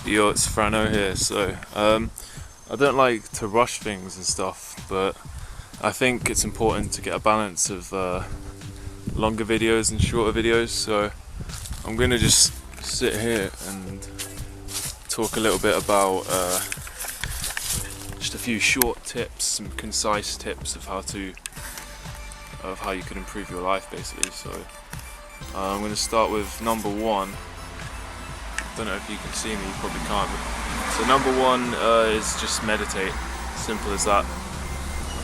Yo, it's Frano here. I don't like to rush things and stuff, but I think it's important to get a balance of longer videos and shorter videos. So I'm gonna just sit here and talk a little bit about just a few short tips, some concise tips of how you can improve your life, basically. I'm gonna start with number one. Don't know if you can see me, you probably can't. So number one is just meditate. Simple as that.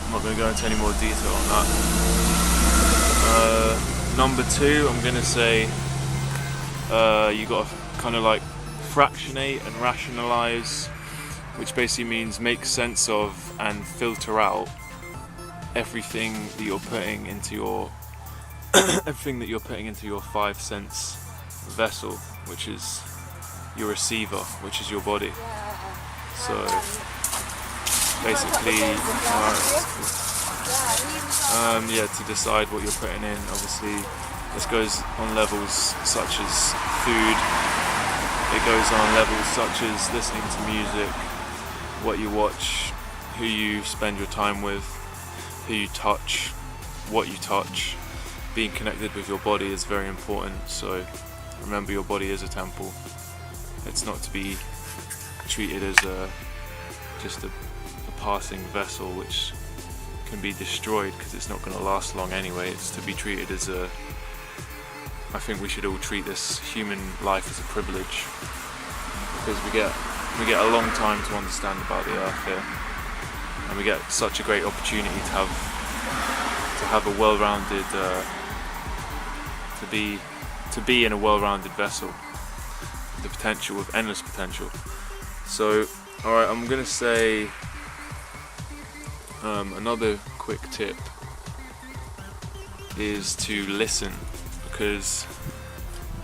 I'm not going to go into any more detail on that. Number two, I'm going to say you got to kind of like fractionate and rationalize, which basically means make sense of and filter out everything that you're putting into your five sense vessel, which is your receiver, which is your body. So basically, to decide what you're putting in, obviously this goes on levels such as food, it goes on levels such as listening to music, what you watch, who you spend your time with, who you touch, what you touch. Being connected with your body is very important, so remember your body is a temple. It's not to be treated as just a passing vessel which can be destroyed, because it's not going to last long anyway. It's to be treated as I think we should all treat this human life as a privilege, because we get a long time to understand about the earth here, and we get such a great opportunity to have a well-rounded to be in a well-rounded vessel. The potential, with endless potential. So, alright, I'm gonna say another quick tip is to listen, because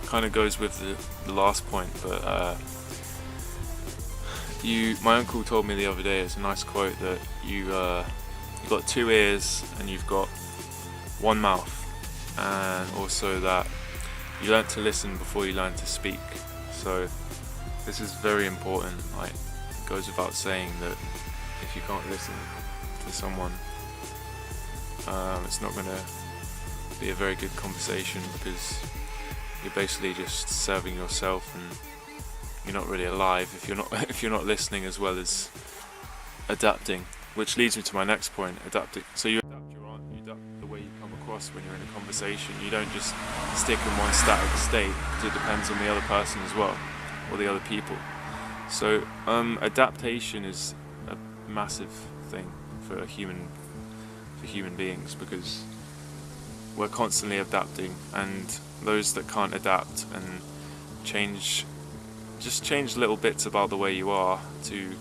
it kind of goes with the last point, but my uncle told me the other day, it's a nice quote, that you've got two ears and you've got one mouth, and also that you learn to listen before you learn to speak. So this is very important. Like, it goes without saying that if you can't listen to someone, it's not going to be a very good conversation, because you're basically just serving yourself, and you're not really alive if you're not listening as well as adapting. Which leads me to my next point: adapting. So you adapt the way you come across when you're in a conversation. You don't just stick in one static state, because it depends on the other person as well, or the other people. So adaptation is a massive thing for human beings, because we're constantly adapting, and those that can't adapt and change little bits about the way you are to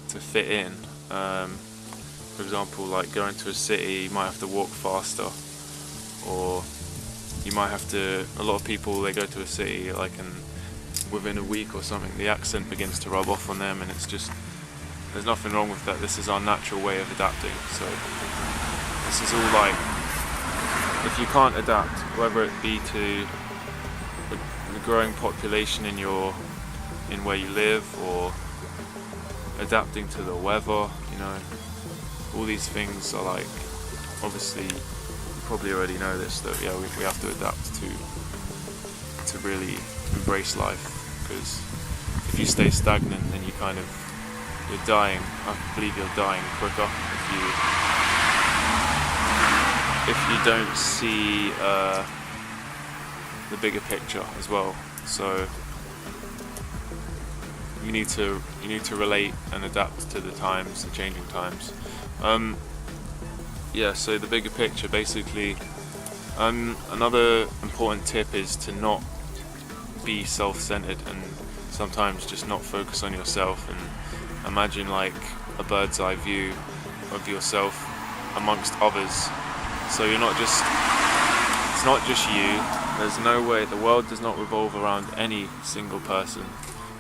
fit in. For example, like going to a city, you might have to walk faster, or you might have to. A lot of people, they go to a city and within a week or something, the accent begins to rub off on them, and it's just, there's nothing wrong with that. This is our natural way of adapting. So this is all like, if you can't adapt, whether it be to the growing population in where you live, or adapting to the weather, all these things are like, obviously you probably already know this, that we have to adapt to really embrace life, because if you stay stagnant, then you're dying. I believe you're dying quicker if you don't see the bigger picture as well. So you need to relate and adapt to the times, the changing times. So the bigger picture, basically, another important tip is to not be self-centered, and sometimes just not focus on yourself, and imagine like a bird's eye view of yourself amongst others. So it's not just you. There's no way, the world does not revolve around any single person,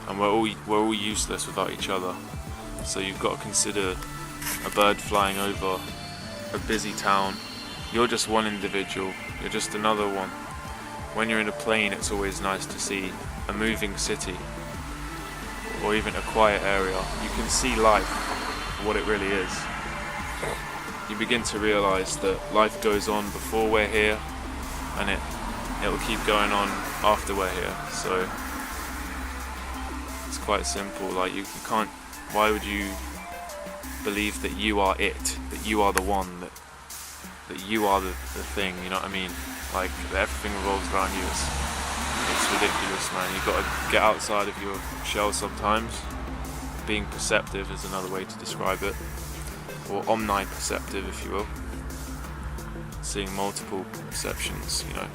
and we're all useless without each other. So you've got to consider a bird flying over a busy town. You're just one individual, you're just another one. When you're in a plane, it's always nice to see a moving city. or even a quiet area, you can see life for what it really is. You begin to realise that life goes on before we're here, and it'll keep going on after we're here. So it's quite simple. Like you can't. Why would you believe that you are it? That you are the one? That you are the thing? You know what I mean? Like everything revolves around you. It's ridiculous, man. You've got to get outside of your shell sometimes. Being perceptive is another way to describe it, or omniperceptive, if you will. Seeing multiple perceptions. You know,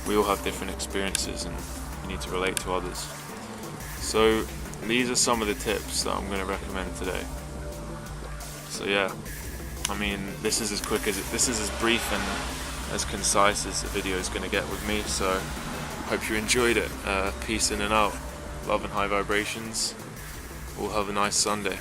we all have different experiences, and you need to relate to others. So these are some of the tips that I'm going to recommend today. So yeah, I mean, this is as brief and as concise as the video is going to get with me. So hope you enjoyed it. Peace in and out. Love and high vibrations. All have a nice Sunday.